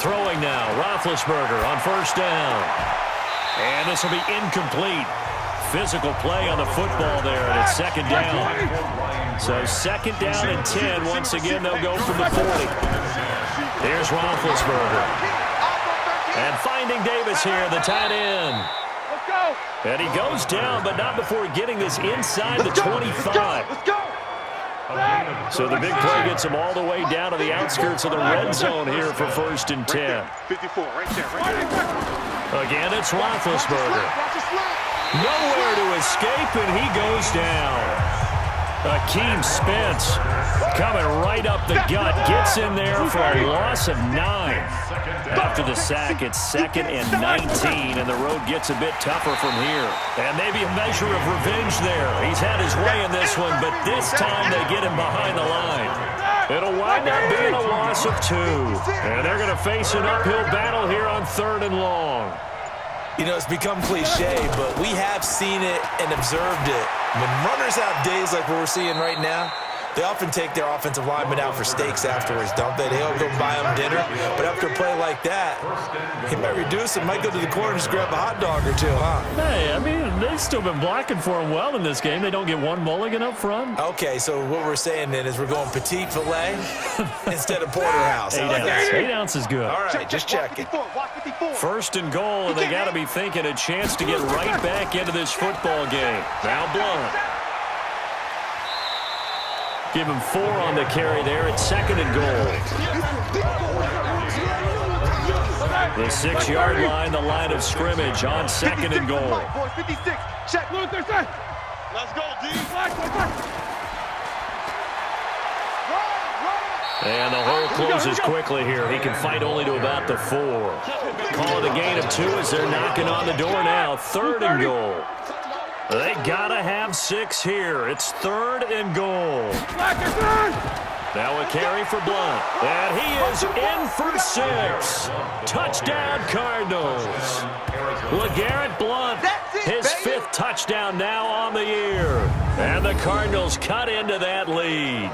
Throwing now, Roethlisberger on first down. And this will be incomplete. Physical play on the football there, and it's 2nd down. So 2nd down and 10. Once again, they'll go from the 40. Here's Roethlisberger. And finding Davis here, the tight end. Let's go. And he goes down, but not before getting this inside the 25. Let's go. So the big play gets him all the way down to the outskirts of the red zone here for 1st and 10. 54, right there. Again, it's Roethlisberger. Nowhere to escape, and he goes down. Akeem Spence coming right up the gut, gets in there for a loss of 9. After the sack, it's 2nd and 19, and the road gets a bit tougher from here. And maybe a measure of revenge there. He's had his way in this one, but this time they get him behind the line. It'll wind up being a loss of 2. And they're going to face an uphill battle here on 3rd and long. You know, it's become cliche, but we have seen it and observed it. When runners have days like what we're seeing right now, they often take their offensive linemen out for steaks afterwards, don't they? They'll go buy them dinner. But after a play like that, he might reduce it, might go to the corner and just grab a hot dog or 2, huh? Hey, I mean, they've still been blocking for him well in this game. They don't get one mulligan up front. Okay, so what we're saying then is we're going petite filet instead of porterhouse. 8 ounce. 8 ounce is good. All right, just checking. 1st and goal, and they got to be thinking a chance to get right back into this football game. Now Blunt. Give him 4 on the carry there. It's 2nd and goal. The 6-yard line, the line of scrimmage on 2nd and goal. 56. Check. Let's go, D. And the hole closes quickly here. He can fight only to about the 4. Call it a gain of 2 as they're knocking on the door now. 3rd and goal. They gotta have 6 here. It's 3rd and goal. Now a carry for Blunt. And he is in for 6. Touchdown, Cardinals. LeGarrette Blunt, his 5th touchdown now on the year. And the Cardinals cut into that lead.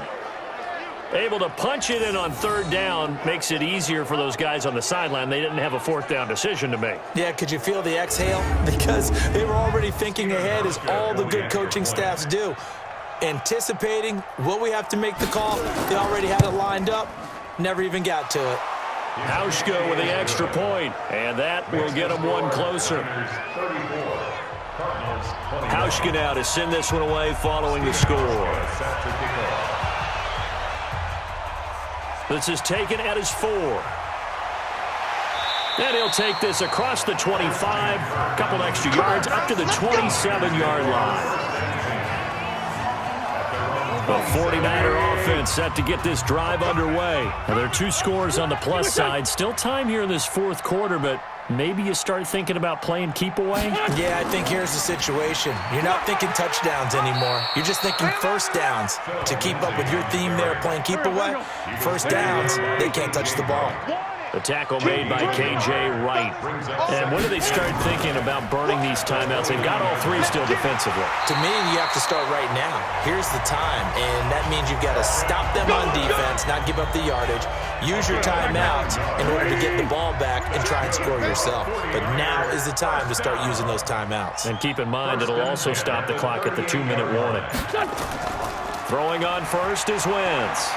Able to punch it in on 3rd down makes it easier for those guys on the sideline. They didn't have a 4th down decision to make. Yeah, could you feel the exhale? Because they were already thinking ahead, as all the good coaching staffs do. Anticipating what we have to make the call. They already had it lined up. Never even got to it. Hauschka with the extra point, and that will get them one closer. Hauschka now to send this one away following the score. This is taken at his 4. And he'll take this across the 25, a couple extra yards up to the 27-yard line. The 49er offense set to get this drive underway. Now, there are 2 scores on the plus side. Still time here in this 4th quarter, but maybe you start thinking about playing keep away? Yeah, I think here's the situation. You're not thinking touchdowns anymore. You're just thinking first downs. To keep up with your theme there, playing keep away, first downs, they can't touch the ball. The tackle made by K.J. Wright. And when do they start thinking about burning these timeouts? They've got all 3 still defensively. To me, you have to start right now. Here's the time, and that means you've got to stop them on defense, not give up the yardage. Use your timeouts in order to get the ball back and try and score yourself. But now is the time to start using those timeouts. And keep in mind, it'll also stop the clock at the 2-minute warning. Throwing on first is Wentz.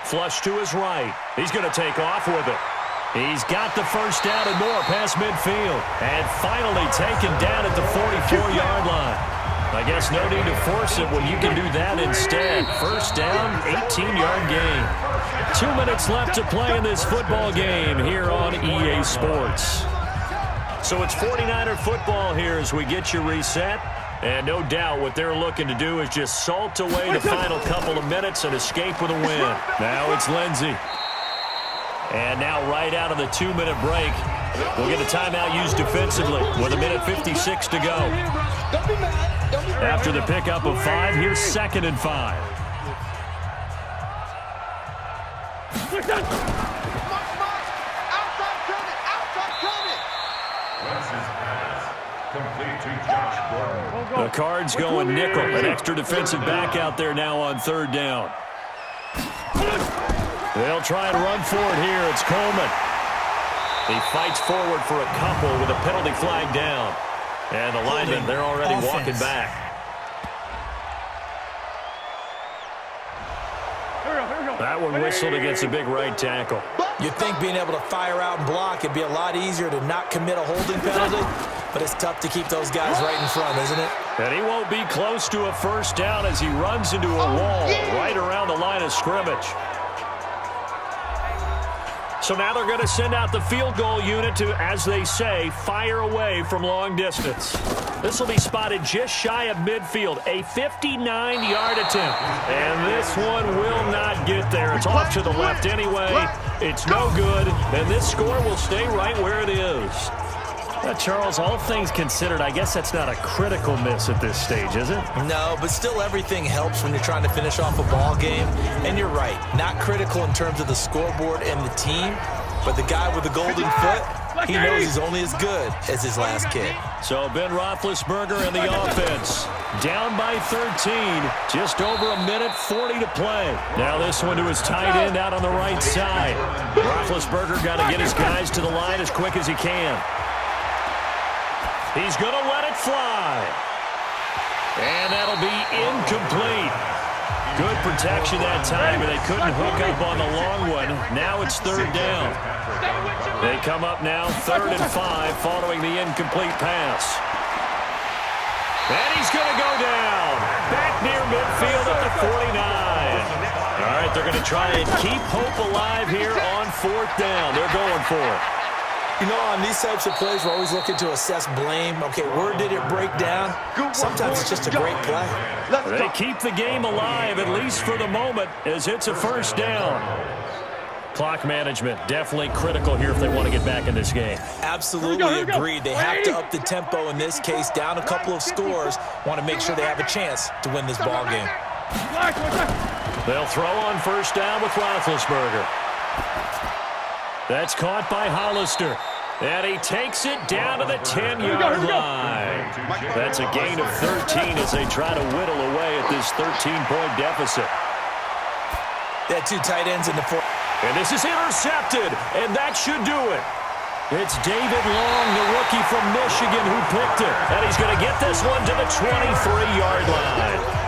Flush to his right. He's going to take off with it. He's got the first down and more past midfield. And finally taken down at the 44-yard line. I guess no need to force it when you can do that instead. First down, 18-yard gain. 2 minutes left to play in this football game here on EA Sports. So it's 49er football here as we get you reset. And no doubt what they're looking to do is just salt away the final couple of minutes and escape with a win. Now it's Lindsey. And now right out of the 2-minute break, we'll get a timeout used defensively with 1:56 to go. After the pickup of 5, here's 2nd and 5. The Cards going nickel. An extra defensive back out there now on 3rd down. They'll try and run for it here. It's Coleman. He fights forward for a couple with a penalty flag down. And the linemen, they're already walking back. That one whistled against a big right tackle. You'd think being able to fire out and block it'd be a lot easier to not commit a holding penalty, but it's tough to keep those guys right in front, isn't it? And he won't be close to a 1st down as he runs into a wall right around the line of scrimmage. So now they're going to send out the field goal unit to, as they say, fire away from long distance. This will be spotted just shy of midfield, a 59-yard attempt. And this one will not get there. It's off to the left anyway. It's no good, and this score will stay right where it is. Charles, all things considered, I guess that's not a critical miss at this stage, is it? No, but still everything helps when you're trying to finish off a ball game. And you're right, not critical in terms of the scoreboard and the team, but the guy with the golden foot, he knows he's only as good as his last kick. So Ben Roethlisberger and the offense down by 13, just over 1:40 to play. Now this one to his tight end out on the right side. Roethlisberger got to get his guys to the line as quick as he can. He's going to let it fly. And that'll be incomplete. Good protection that time, and they couldn't hook up on the long one. Now it's 3rd down. They come up now 3rd and 5 following the incomplete pass. And he's going to go down. Back near midfield at the 49. All right, they're going to try and keep hope alive here on 4th down. They're going for it. You know, on these types of plays, we're always looking to assess blame. Okay, where did it break down? Sometimes it's just a great play. They keep the game alive, at least for the moment, as it's a 1st down. Clock management, definitely critical here if they want to get back in this game. Absolutely agreed. They have to up the tempo in this case, down a couple of scores. Want to make sure they have a chance to win this ball game. They'll throw on 1st down with Roethlisberger. That's caught by Hollister. And he takes it down to the 10-yard line. That's a gain of 13 as they try to whittle away at this 13-point deficit. They had 2 tight ends in the 4th. And this is intercepted, and that should do it. It's David Long, the rookie from Michigan, who picked it. And he's going to get this one to the 23-yard line.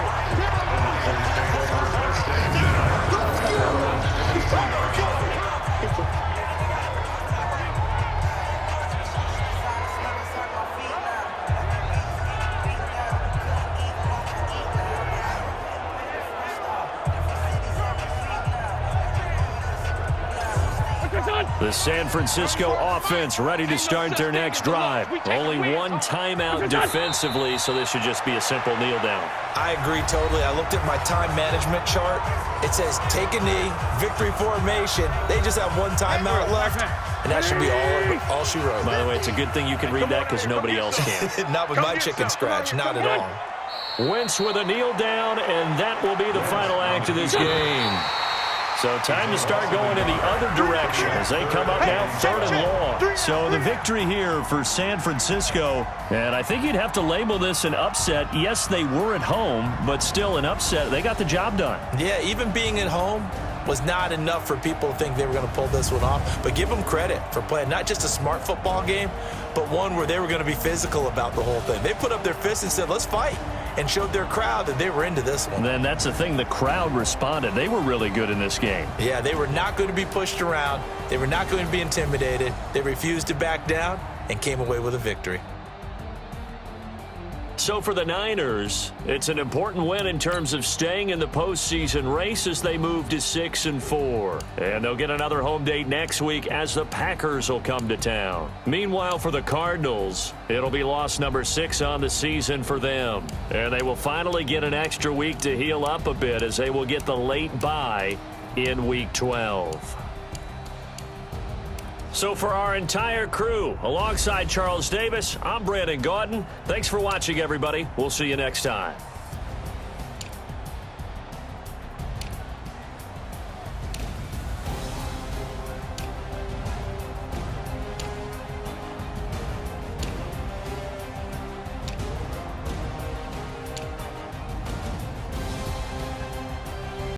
The San Francisco offense ready to start their next drive. Only 1 timeout defensively, so this should just be a simple kneel down. I agree totally. I looked at my time management chart. It says take a knee, victory formation. They just have 1 timeout left, and that should be all she wrote. By the way, it's a good thing you can read that because nobody else can. Not with my chicken scratch, not at all. Wentz with a kneel down, and that will be the final act of this game. So time to start going in the other direction as they come up now 3rd and long. So the victory here for San Francisco, and I think you'd have to label this an upset. Yes, they were at home, but still an upset. They got the job done. Yeah, even being at home was not enough for people to think they were going to pull this one off. But give them credit for playing not just a smart football game, but one where they were going to be physical about the whole thing. They put up their fists and said, let's fight, and showed their crowd that they were into this one. Then that's the thing, the crowd responded. They were really good in this game. Yeah, they were not going to be pushed around. They were not going to be intimidated. They refused to back down and came away with a victory. So for the Niners, it's an important win in terms of staying in the postseason race as they move to 6-4. And they'll get another home date next week as the Packers will come to town. Meanwhile, for the Cardinals, it'll be loss number 6 on the season for them. And they will finally get an extra week to heal up a bit as they will get the late bye in Week 12. So for our entire crew, alongside Charles Davis, I'm Brandon Gaudin. Thanks for watching, everybody. We'll see you next time.